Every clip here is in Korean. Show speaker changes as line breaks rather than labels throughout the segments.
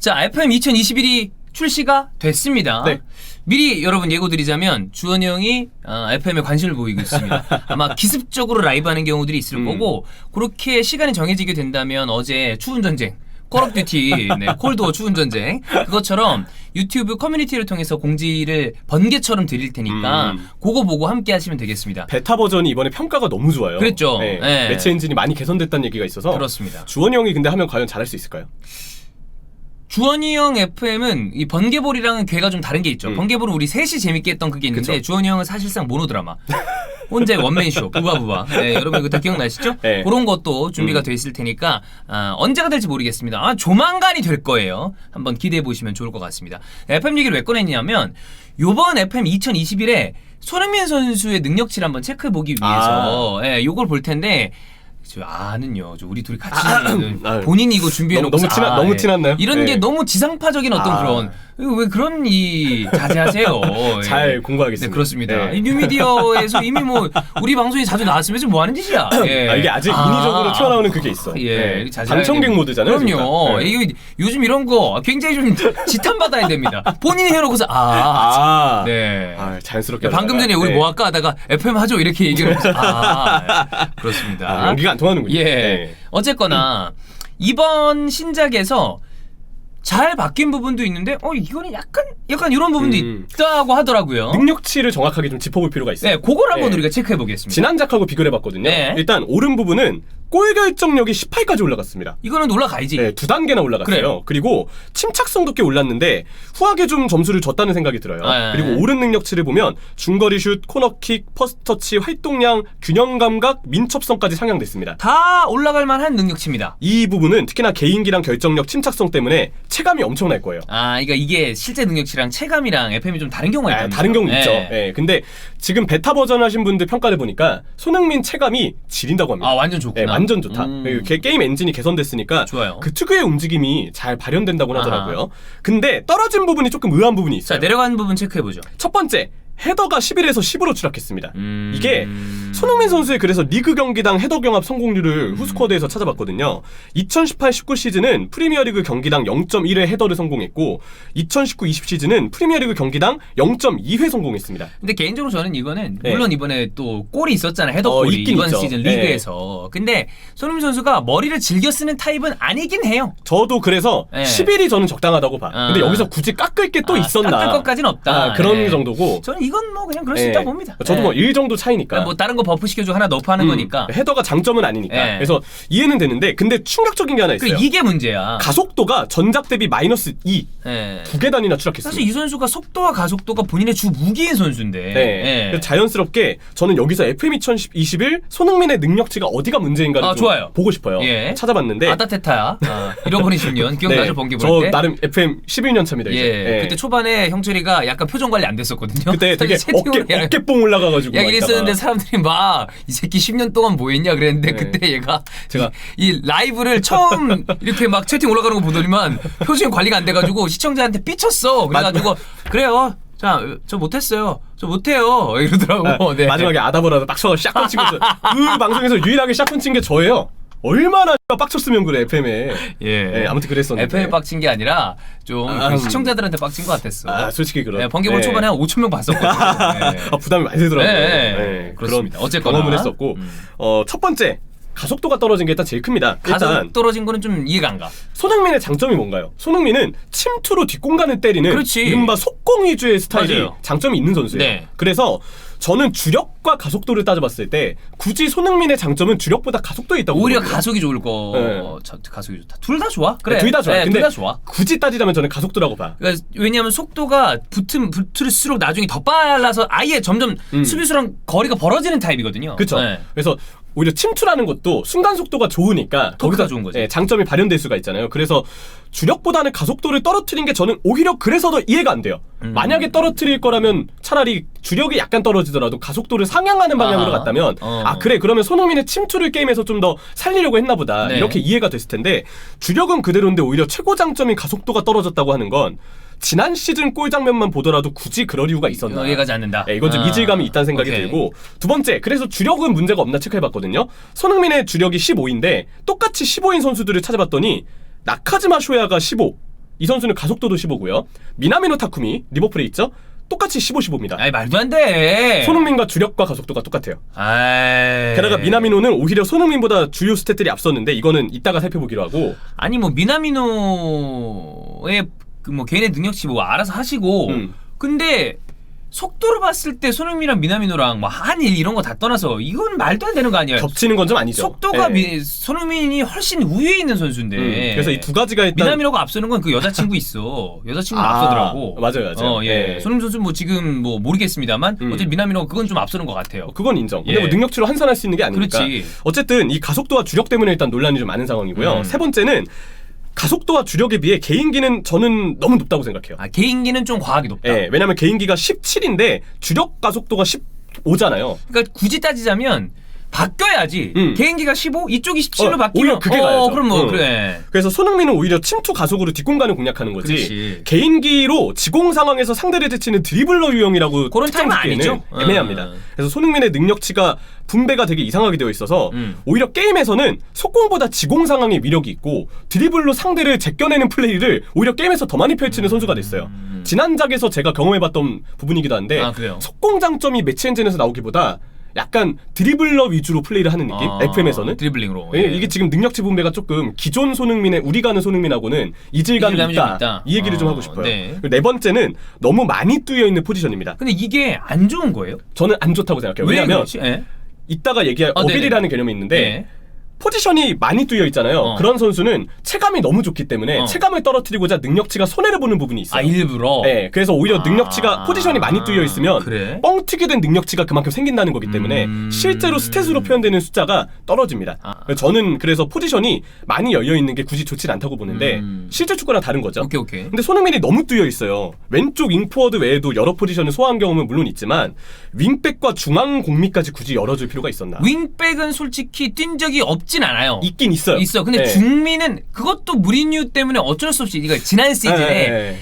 자, FM 2021이 출시가 됐습니다.
네.
미리 여러분 예고드리자면 주원이 형이 FM에 관심을 보이고 있습니다. 아마 기습적으로 라이브하는 경우들이 있을 거고 그렇게 시간이 정해지게 된다면 어제 추운 전쟁 콜 오브 듀티, 콜드워 추운 전쟁 그것처럼 유튜브 커뮤니티를 통해서 공지를 번개처럼 드릴 테니까 그거 보고 함께 하시면 되겠습니다.
베타 버전이 이번에 평가가 너무 좋아요.
그랬죠.
네.
네.
매치 엔진이 많이 개선됐다는 얘기가 있어서
그렇습니다.
주원이 형이 근데 하면 과연 잘할 수 있을까요?
주원이 형 FM은 이 번개볼이랑은 괴가 좀 다른 게 있죠. 번개볼은 우리 셋이 재밌게 했던 그게 있는데
그쵸.
주원이 형은 사실상 모노드라마. 혼자 원맨쇼, 부바부바. 네, 여러분 그때 기억나시죠?
네.
그런 것도 준비가 돼 있을 테니까 언제가 될지 모르겠습니다. 조만간이 될 거예요. 한번 기대해 보시면 좋을 것 같습니다. FM 얘기를 왜 꺼냈냐면 요번 FM 2021에 손흥민 선수의 능력치를 한번 체크해 보기 위해서 요걸 볼 텐데 아는요. 우리 둘이 같이 본인이 이거 준비해 놓고
너무 티났나요?
이런 게 너무 지상파적인 어떤 그런 왜 그런 자제하세요.
잘 공부하겠습니다.
네, 그렇습니다. 이 뉴미디어에서 이미 뭐 우리 방송에 자주 나왔으면 지금 뭐 하는 짓이야.
이게 아직 인위적으로 튀어나오는 그게 있어. 방청객 모드잖아요.
그럼요. 이거 요즘 이런 거 굉장히 좀 지탄받아야 됩니다. 본인이 해놓고서
자연스럽게
방금 전에 우리 뭐 할까 하다가 FM 하죠 이렇게 얘기를 해서 그렇습니다.
연기가 안 통하는군요.
어쨌거나 이번 신작에서 잘 바뀐 부분도 있는데 이거는 약간 이런 부분도 있다고 하더라고요.
능력치를 정확하게 좀 짚어볼 필요가 있어요.
네, 그걸 한번 우리가 체크해 보겠습니다.
지난작하고 비교를 해봤거든요.
네.
일단 오른 부분은 골 결정력이 18까지 올라갔습니다.
이거는 올라가야지.
네, 2단계나 올라갔어요.
그래요.
그리고 침착성도 꽤 올랐는데 후하게 좀 점수를 줬다는 생각이 들어요. 그리고 오른 능력치를 보면 중거리 슛, 코너킥, 퍼스터치, 활동량, 균형 감각, 민첩성까지 상향됐습니다.
다 올라갈 만한 능력치입니다.
이 부분은 특히나 개인기랑 결정력, 침착성 때문에 체감이 엄청날 거예요.
그러니까 이게 실제 능력치랑 체감이랑 FM이 좀 다른 경우가 있거든요.
다른 경우 있죠. 근데 지금 베타 버전 하신 분들 평가를 보니까 손흥민 체감이 지린다고 합니다.
완전 좋구나.
완전 좋다. 게임 엔진이 개선됐으니까
좋아요.
그 특유의 움직임이 잘 발현된다고 하더라고요. 근데 떨어진 부분이 조금 의아한 부분이 있어요.
자, 내려가는 부분 체크해보죠.
첫 번째, 헤더가 11에서 10으로 추락했습니다. 이게 손흥민 선수의 그래서 리그 경기당 헤더 경합 성공률을 후스쿼드에서 찾아봤거든요. 2018-19 시즌은 프리미어리그 경기당 0.1회 헤더를 성공했고 2019-20 시즌은 프리미어리그 경기당 0.2회 성공했습니다.
근데 개인적으로 저는 이거는 물론 이번에 또 골이 있었잖아요. 헤더 골이 이번
있죠.
시즌 리그에서. 근데 손흥민 선수가 머리를 즐겨 쓰는 타입은 아니긴 해요.
저도 그래서 11이 저는 적당하다고 봐. 근데 여기서 굳이 깎을 게 또 있었나.
깎을 것까지는 없다.
그런 정도고.
저는 이건 뭐 그냥 그럴 수 있다고 봅니다.
저도 뭐 1 정도 차이니까.
뭐 다른 거 버프 시켜주고 하나 너프 하는 거니까.
헤더가 장점은 아니니까. 그래서 이해는 되는데 근데 충격적인 게 하나 있어요.
이게 문제야.
가속도가 전작 대비 마이너스 2. 두 계단이나 추락했어요.
사실 이 선수가 속도와 가속도가 본인의 주 무기인 선수인데.
그래서 자연스럽게 저는 여기서 FM 2021 손흥민의 능력치가 어디가 문제인가를 좀
좋아요.
보고 싶어요. 찾아봤는데.
아따테타야. 잃어버린 10년. 기억나죠? 번개 볼 때?
저 나름 FM 11년 차입니다. 이제.
그때 초반에 형철이가 약간 표정 관리 안 됐었거든요.
그때 되게 어깨뽕 올라가가지고
야 이랬었는데 사람들이 막 이 새끼 10년 동안 뭐 했냐 그랬는데 그때 얘가 제가 이 라이브를 처음 이렇게 막 채팅 올라가는 거 보더니만 표정이 관리가 안 돼가지고 시청자한테 삐쳤어. 그래가지고 그래요. 자, 저 못했어요. 저 못해요. 이러더라고.
마지막에 아다보라도 빡쳐서 샷건 치고 그 방송에서 유일하게 샷건 친 게 저예요. 얼마나 빡쳤으면 그래 FM에. 아무튼 그랬었는데.
FM에 빡친 게 아니라 좀 시청자들한테 빡친 것 같았어.
솔직히 그런.
번개볼 초반에 한 5,000명 봤었거든요.
부담이 많이 되더라고요.
그렇습니다.
그런
어쨌거나
경험을 했었고 첫 번째 가속도가 떨어진 게 일단 제일 큽니다.
가속 떨어진 거는 좀 이해가 안 가.
손흥민의 장점이 뭔가요? 손흥민은 침투로 뒷공간을 때리는 이른바 속공 위주의 스타일이 장점이 있는 선수예요. 그래서 저는 주력과 가속도를 따져봤을 때 굳이 손흥민의 장점은 주력보다 가속도에 있다고
오히려
보거든요.
가속이 좋을 거. 가속이 좋다. 둘 다 좋아. 그래.
둘 다 좋아. 근데
둘 다 좋아.
굳이 따지자면 저는 가속도라고 봐.
그러니까 왜냐하면 속도가 붙을수록 나중에 더 빨라서 아예 점점 수비수랑 거리가 벌어지는 타입이거든요.
그렇죠. 그래서 오히려 침투라는 것도 순간 속도가 좋으니까
거기서 좋은 거죠.
장점이 발현될 수가 있잖아요. 그래서 주력보다는 가속도를 떨어뜨린 게 저는 오히려 그래서 더 이해가 안 돼요. 만약에 떨어뜨릴 거라면 차라리 주력이 약간 떨어지더라도 가속도를 상향하는 방향으로 갔다면 그래 그러면 손흥민의 침투를 게임에서 좀 더 살리려고 했나 보다 이렇게 이해가 됐을 텐데 주력은 그대로인데 오히려 최고 장점인 가속도가 떨어졌다고 하는 건 지난 시즌 골 장면만 보더라도 굳이 그럴 이유가 있었나.
이해가지 않는다.
이건 좀 이질감이 있다는 생각이 들고 두 번째 그래서 주력은 문제가 없나 체크해봤거든요. 손흥민의 주력이 15인데 똑같이 15인 선수들을 찾아봤더니 나카즈마 쇼야가 15 이 선수는 가속도도 15고요. 미나미노 타쿠미 리버풀에 있죠. 똑같이 15-15입니다.
아이 말도 안 돼.
손흥민과 주력과 가속도가 똑같아요.
아이.
게다가 미나미노는 오히려 손흥민보다 주요 스탯들이 앞섰는데 이거는 이따가 살펴보기로 하고.
아니 뭐 미나미노의 그 뭐 개인의 능력치 뭐 알아서 하시고 근데 속도를 봤을 때 손흥민이랑 미나미노랑 뭐 한일 이런 거 다 떠나서 이건 말도 안 되는 거 아니에요?
겹치는 건 좀 아니죠.
속도가
예.
손흥민이 훨씬 우위에 있는 선수인데
그래서 이 두 가지가 일단
미나미노가 앞서는 건 그 여자친구 있어. 여자친구는 앞서더라고.
맞아요.
예.
예.
손흥민 선수 뭐 지금 뭐 모르겠습니다만 어쨌든 미나미노가 그건 좀 앞서는 것 같아요.
그건 인정. 근데
예.
뭐 능력치로 환산할 수 있는 게 아니니까.
그렇지.
어쨌든 이 가속도와 주력 때문에 일단 논란이 좀 많은 상황이고요. 세 번째는 가속도와 주력에 비해 개인기는 저는 너무 높다고 생각해요.
아, 개인기는 좀 과하게 높다.
예, 왜냐면 개인기가 17인데 주력 가속도가 15잖아요.
그러니까 굳이 따지자면 바뀌어야지. 개인기가 15, 이쪽이 17로 바뀌면
오히려 그게 가야죠.
그럼 뭐 그래.
그래서 손흥민은 오히려 침투 가속으로 뒷공간을 공략하는 거지.
그렇지.
개인기로 지공 상황에서 상대를 제치는 드리블러 유형이라고
그런 타입은
특정짓기에는
아니죠.
애매합니다. 그래서 손흥민의 능력치가 분배가 되게 이상하게 되어 있어서 오히려 게임에서는 속공보다 지공 상황의 위력이 있고 드리블로 상대를 제껴내는 플레이를 오히려 게임에서 더 많이 펼치는 선수가 됐어요. 지난작에서 제가 경험해봤던 부분이기도 한데
그래요?
속공 장점이 매치 엔진에서 나오기보다 약간 드리블러 위주로 플레이를 하는 느낌? FM에서는?
드리블링으로.
예. 이게 지금 능력치 분배가 조금 기존 손흥민의 우리가 아는 손흥민하고는 이질감이
이질감이
있다.
좀 있다.
이 얘기를 좀 하고 싶어요.
네.
그리고 네 번째는 너무 많이 뚜여있는 포지션입니다.
근데 이게 안 좋은 거예요?
저는 안 좋다고 생각해요.
왜
왜냐하면
그렇지? 예.
이따가 얘기할 어빌이라는 개념이 있는데
네.
포지션이 많이 뚜여 있잖아요. 그런 선수는 체감이 너무 좋기 때문에 체감을 떨어뜨리고자 능력치가 손해를 보는 부분이 있어요.
아 일부러?
네, 그래서 오히려 능력치가 포지션이 많이 뚜여 있으면
그래?
뻥튀기 된 능력치가 그만큼 생긴다는 거기 때문에 실제로 스탯으로 표현되는 숫자가 떨어집니다. 저는 그래서 포지션이 많이 열려 있는 게 굳이 좋진 않다고 보는데 실제 축구랑 다른 거죠.
오케이.
근데 손흥민이 너무 뚜여 있어요. 왼쪽 윙포워드 외에도 여러 포지션을 소화한 경험은 물론 있지만 윙백과 중앙 공미까지 굳이 열어줄 필요가 있었나?
윙백은 솔직히 뛴 적이 없진 않아요.
있긴 있어요.
있어. 근데
네.
중미는 그것도 무리뉴 때문에 어쩔 수 없이 이거 지난 시즌에
네.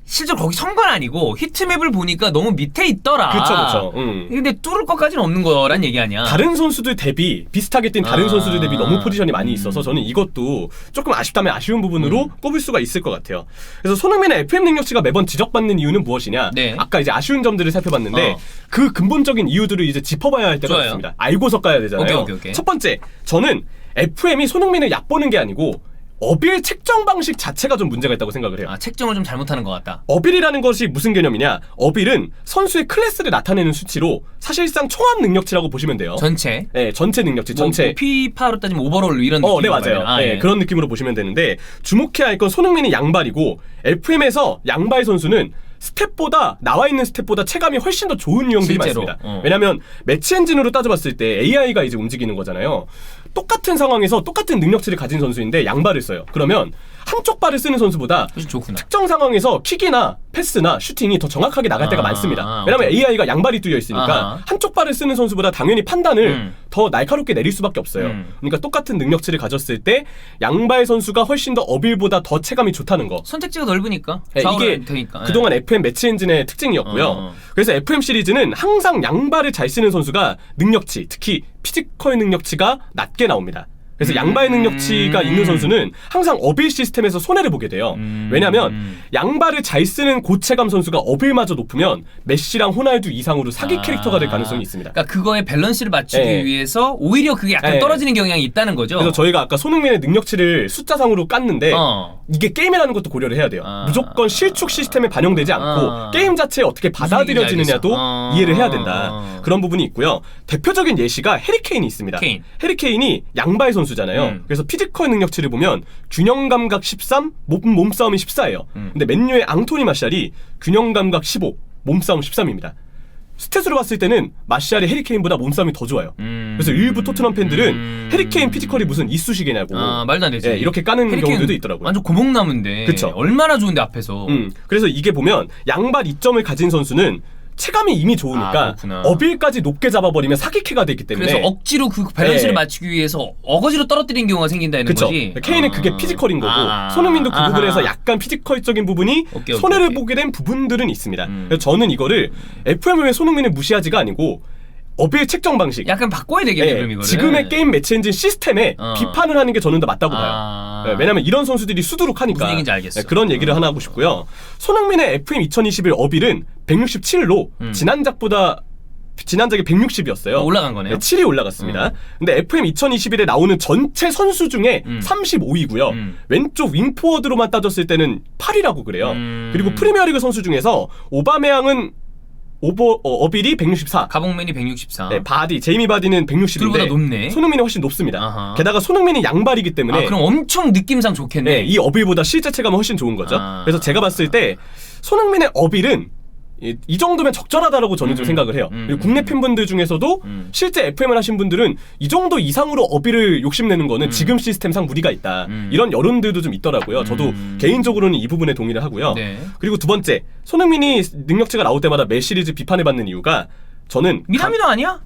실제로 거기 선 건 아니고 히트맵을 보니까 너무 밑에 있더라.
그쵸.
근데 뚫을 것까지는 없는 거란 얘기 아니야.
다른 선수들 대비 비슷하게 뛴 다른 선수들 대비 너무 포지션이 많이 있어서 저는 이것도 조금 아쉽다면 아쉬운 부분으로 꼽을 수가 있을 것 같아요. 그래서 손흥민의 FM 능력치가 매번 지적받는 이유는 무엇이냐?
네.
아까 이제 아쉬운 점들을 살펴봤는데 그 근본적인 이유들을 이제 짚어봐야 할 때가
좋아요.
있습니다. 알고서 까야 되잖아요.
오케이.
첫 번째, 저는 FM이 손흥민을 얕보는 게 아니고 어빌 책정 방식 자체가 좀 문제가 있다고 생각을 해요.
책정을 좀 잘못하는 것 같다.
어빌이라는 것이 무슨 개념이냐? 어빌은 선수의 클래스를 나타내는 수치로 사실상 총합 능력치라고 보시면 돼요.
전체.
네, 전체 능력치, 전체.
뭐 피파로 따지면 오버롤 이런 느낌.
네, 맞아요. 네, 그런 느낌으로 보시면 되는데 주목해야 할 건 손흥민이 양발이고 FM에서 양발 선수는 스텝보다 나와 있는 스텝보다 체감이 훨씬 더 좋은 유형들이
실제로.
많습니다. 왜냐하면 매치 엔진으로 따져봤을 때 AI가 이제 움직이는 거잖아요. 똑같은 상황에서 똑같은 능력치를 가진 선수인데 양발을 써요. 그러면 한쪽 발을 쓰는 선수보다
훨씬 좋구나.
특정 상황에서 킥이나 패스나 슈팅이 더 정확하게 나갈 때가 많습니다. 왜냐면 AI가 양발이 뚫려 있으니까 한쪽 발을 쓰는 선수보다 당연히 판단을 더 날카롭게 내릴 수밖에 없어요. 그러니까 똑같은 능력치를 가졌을 때 양발 선수가 훨씬 더 어빌보다 더 체감이 좋다는 거.
선택지가 넓으니까.
네, 이게
되니까.
그동안 FM 매치 엔진의 특징이었고요. 그래서 FM 시리즈는 항상 양발을 잘 쓰는 선수가 능력치, 특히 피지컬 능력치가 낮게 나옵니다. 그래서 양발 능력치가 있는 선수는 항상 어빌 시스템에서 손해를 보게 돼요. 왜냐하면 양발을 잘 쓰는 고체감 선수가 어빌마저 높으면 메시랑 호날두 이상으로 사기 캐릭터가 될 가능성이 있습니다.
그러니까 그거에 밸런스를 맞추기
네.
위해서 오히려 그게 약간 떨어지는 경향이 있다는 거죠.
그래서 저희가 아까 손흥민의 능력치를 숫자상으로 깠는데 이게 게임이라는 것도 고려를 해야 돼요. 무조건 실축 시스템에 반영되지 않고 게임 자체에 어떻게 받아들여지느냐도 이해를 해야 된다. 그런 부분이 있고요. 대표적인 예시가 해리케인이 있습니다. 해리케인이 양발 선수잖아요. 그래서 피지컬 능력치를 보면 균형 감각 13, 몸싸움이 14예요. 근데 맨유의 앙토니 마샬이 균형 감각 15, 몸싸움 13입니다. 스탯으로 봤을 때는 마샬이 해리케인보다 몸싸움이 더 좋아요. 그래서 일부 토트넘 팬들은 해리케인 피지컬이 무슨 이쑤시개냐고
말도 안 되지.
예, 이렇게 까는 경우들도 있더라고요.
완전 고목나무인데
그쵸.
얼마나 좋은데 앞에서.
그래서 이게 보면 양발 이점을 가진 선수는 체감이 이미 좋으니까 어빌까지 높게 잡아버리면 사기캐가 되기 때문에
그래서 억지로 그 밸런스를 맞추기 위해서 어거지로 떨어뜨리는 경우가 생긴다는 거지.
케인은 그게 피지컬인 거고 손흥민도 그 부분에서 약간 피지컬적인 부분이 손해를 보게 된 부분들은 있습니다. 그래서 저는 이거를 FM의 손흥민을 무시하지가 아니고 어빌 책정 방식.
약간 바꿔야 되겠네, 그럼 이거를.
지금의 게임 매치 엔진 시스템에 비판을 하는 게 저는 더 맞다고 봐요.
아.
왜냐면 이런 선수들이 수두룩하니까.
무슨 얘기인지 알겠어.
그런 얘기를 하나 하고 싶고요. 손흥민의 FM 2021 어빌은 167로 지난작이 160이었어요.
올라간 거네요.
7이 올라갔습니다. 근데 FM 2021에 나오는 전체 선수 중에 35위고요. 왼쪽 윙포워드로만 따졌을 때는 8위라고 그래요. 그리고 프리미어리그 선수 중에서 오바메양은 어빌이 164.
가봉맨이 164.
네, 제이미 바디는 160인데
둘보다 높네.
손흥민이 훨씬 높습니다.
아하.
게다가 손흥민이 양발이기 때문에
그럼 엄청 느낌상 좋겠네.
네, 이 어빌보다 실제 체감은 훨씬 좋은 거죠. 그래서 제가 봤을 때 손흥민의 어빌은 이 정도면 적절하다라고 저는 좀 생각을 해요. 그리고 국내 팬분들 중에서도 실제 FM을 하신 분들은 이 정도 이상으로 어빌을 욕심내는 거는 지금 시스템상 무리가 있다. 이런 여론들도 좀 있더라고요. 저도 개인적으로는 이 부분에 동의를 하고요.
네.
그리고 두 번째, 손흥민이 능력치가 나올 때마다 매 시리즈 비판을 받는 이유가 저는
미나미노 아니야?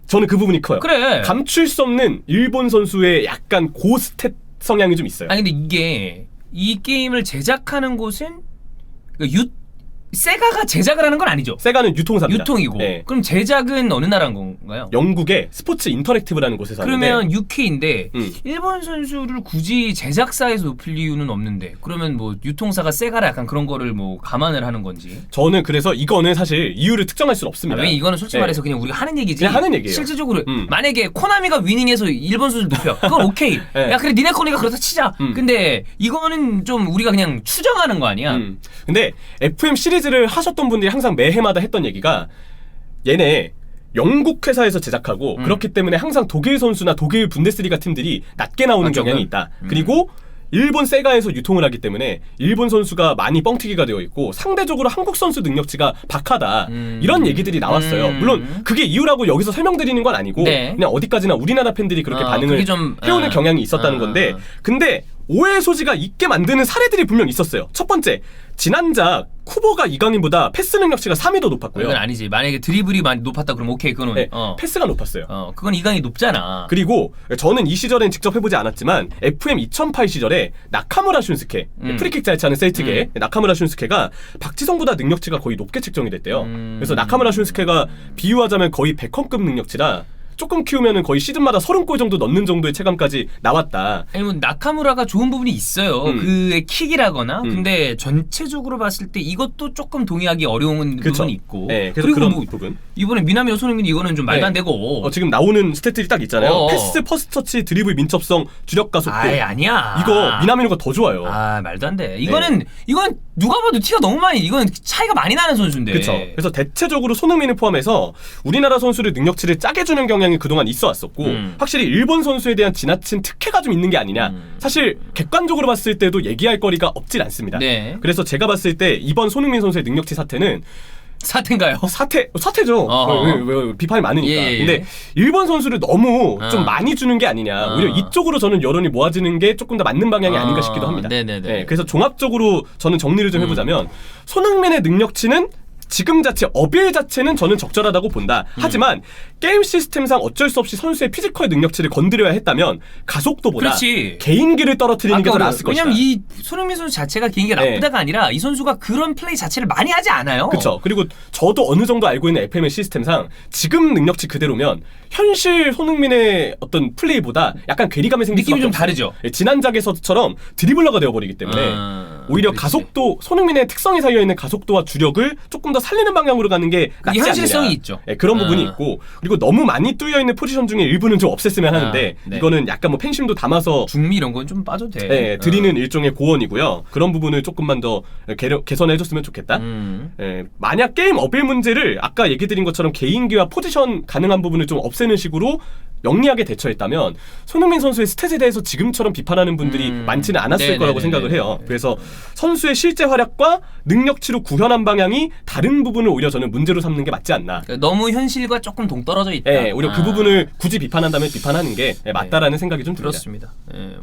저는 그 부분이 커요.
그래.
감출 수 없는 일본 선수의 약간 고스탯 성향이 좀 있어요.
아니 근데 이게 이 게임을 제작하는 곳은 세가가 제작을 하는 건 아니죠.
세가는 유통사입니다.
유통이고.
네.
그럼 제작은 어느 나라인 건가요?
영국의 스포츠 인터랙티브라는 곳에서 하는데
그러면 UK인데
음.
일본 선수를 굳이 제작사에서 높일 이유는 없는데 그러면 뭐 유통사가 세가라 약간 그런 거를 뭐 감안을 하는 건지.
저는 그래서 이거는 사실 이유를 특정할 수는 없습니다.
왜 이거는 솔직히
네.
말해서 그냥 우리가 하는 얘기지.
그냥 하는 얘기예요.
실질적으로 만약에 코나미가 위닝해서 일본 선수를 높여. 그건 오케이.
네.
야 그래 니네 거니까 그렇다 치자. 근데 이거는 좀 우리가 그냥 추정하는 거 아니야?
근데 FM 시리즈를 하셨던 분들이 항상 매해마다 했던 얘기가 얘네 영국 회사에서 제작하고 그렇기 때문에 항상 독일 선수나 독일 분데스리가 팀들이 낮게 나오는
맞죠,
경향이 있다. 그리고 일본 세가에서 유통을 하기 때문에 일본 선수가 많이 뻥튀기가 되어 있고 상대적으로 한국 선수 능력치가 박하다. 이런 얘기들이 나왔어요. 물론 그게 이유라고 여기서 설명드리는 건 아니고
네.
그냥 어디까지나 우리나라 팬들이 그렇게 반응을
그게 좀,
해오는 경향이 있었다는 건데 근데 오해 소지가 있게 만드는 사례들이 분명 있었어요. 첫 번째, 지난작 쿠보가 이강인보다 패스 능력치가 3위 더 높았고요.
이건 아니지. 만약에 드리블이 많이 높았다 그러면 오케이 그거는
네, 패스가 높았어요.
그건 이강이 높잖아.
그리고 저는 이 시절엔 직접 해보지 않았지만 FM 2008 시절에 나카무라 슌스케 프리킥 잘 차는 셀틱의 나카무라 슌스케가 박지성보다 능력치가 거의 높게 책정이 됐대요. 그래서 나카무라 슌스케가 비유하자면 거의 베컴급 능력치라 조금 키우면은 거의 시즌마다 30골 정도 넣는 정도의 체감까지 나왔다.
아니 뭐 나카무라가 좋은 부분이 있어요. 그의 킥이라거나. 근데 전체적으로 봤을 때 이것도 조금 동의하기 어려운 부분이 있고.
네, 그래서
그리고
그런
뭐
부분.
이번에 미나미노 손흥민 이거는 좀 말도 안 되고.
지금 나오는 스탯들이 딱 있잖아요. 패스, 퍼스트 터치, 드리블, 민첩성, 주력 가속도.
아니야.
이거 미나미노가 더 좋아요.
말도 안 돼. 이건 누가 봐도 티가 너무 많이. 이건 차이가 많이 나는 선수인데.
그렇죠. 그래서 대체적으로 손흥민을 포함해서 우리나라 선수를 능력치를 짜게 주는 경향이 그동안 있어 왔었고 확실히 일본 선수에 대한 지나친 특혜가 좀 있는 게 아니냐. 사실 객관적으로 봤을 때도 얘기할 거리가 없질 않습니다.
네.
그래서 제가 봤을 때 이번 손흥민 선수의 능력치 사태는
사태인가요?
사태죠. 왜 비판이 많으니까.
예.
근데 일본 선수를 너무 좀 많이 주는 게 아니냐. 오히려 이쪽으로 저는 여론이 모아지는 게 조금 더 맞는 방향이 아닌가 싶기도 합니다.
네네네.
네, 그래서 종합적으로 저는 정리를 좀 해보자면 손흥민의 능력치는 지금 자체 어빌 자체는 저는 적절하다고 본다. 하지만 게임 시스템상 어쩔 수 없이 선수의 피지컬 능력치를 건드려야 했다면 가속도보다
그렇지.
개인기를 떨어뜨리는 게 더 나았을 것이다.
왜냐면 이 손흥민 선수 자체가 개인기가 나쁘다가 아니라 이 선수가 그런 플레이 자체를 많이 하지 않아요.
그렇죠. 그리고 저도 어느 정도 알고 있는 FM의 시스템상 지금 능력치 그대로면 현실 손흥민의 어떤 플레이보다 약간 괴리감이 생길
느낌이
수밖에
좀
없어요.
다르죠.
지난작에서처럼 드리블러가 되어버리기 때문에 오히려
그렇지.
가속도 손흥민의 특성이 살려있는 가속도와 주력을 조금 더 살리는 방향으로 가는 게 낫지
현실성이
않느냐.
있죠.
네, 그런 부분이 있고 그리고 너무 많이 뚫려있는 포지션 중에 일부는 좀 없앴으면 하는데
네.
이거는 약간 뭐 팬심도 담아서
중미 이런 건 좀 빠져도 돼.
네, 드리는 일종의 고언이고요. 그런 부분을 조금만 더 개선해줬으면 좋겠다. 만약 게임 어빌 문제를 아까 얘기 드린 것처럼 개인기와 포지션 가능한 부분을 좀 없애는 식으로 영리하게 대처했다면 손흥민 선수의 스탯에 대해서 지금처럼 비판하는 분들이 많지는 않았을 거라고 생각을 해요. 그래서 선수의 실제 활약과 능력치로 구현한 방향이 다른 부분을 오히려 저는 문제로 삼는 게 맞지 않나.
그러니까 너무 현실과 조금 동떨어져 있다.
네, 오히려 그 부분을 굳이 비판한다면 비판하는 게 맞다라는 생각이 좀 듭니다.
그렇습니다.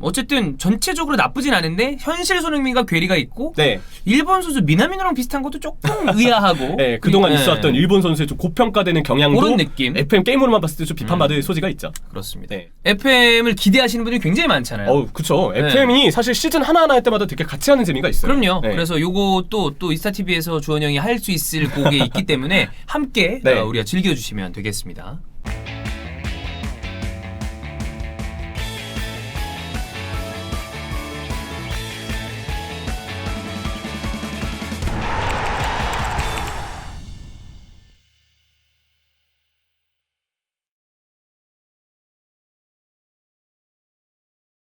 어쨌든 전체적으로 나쁘진 않은데 현실 손흥민과 괴리가 있고
네.
일본 선수 미나미노랑 비슷한 것도 조금 의아하고
네, 그동안 있어왔던 일본 선수의 좀 고평가되는 경향도
그런 느낌.
FM 게임으로만 봤을 때 좀 비판받을 소지가 있죠. 진짜.
그렇습니다.
네.
FM을 기대하시는 분들이 굉장히 많잖아요.
그쵸.
네.
FM이 사실 시즌 하나하나 할 때마다 되게 같이 하는 재미가 있어요.
그럼요.
네.
그래서 요것도 또 이스타TV에서 주원 형이 할 수 있을 곡에 있기 때문에 함께
네.
우리가 즐겨주시면 되겠습니다.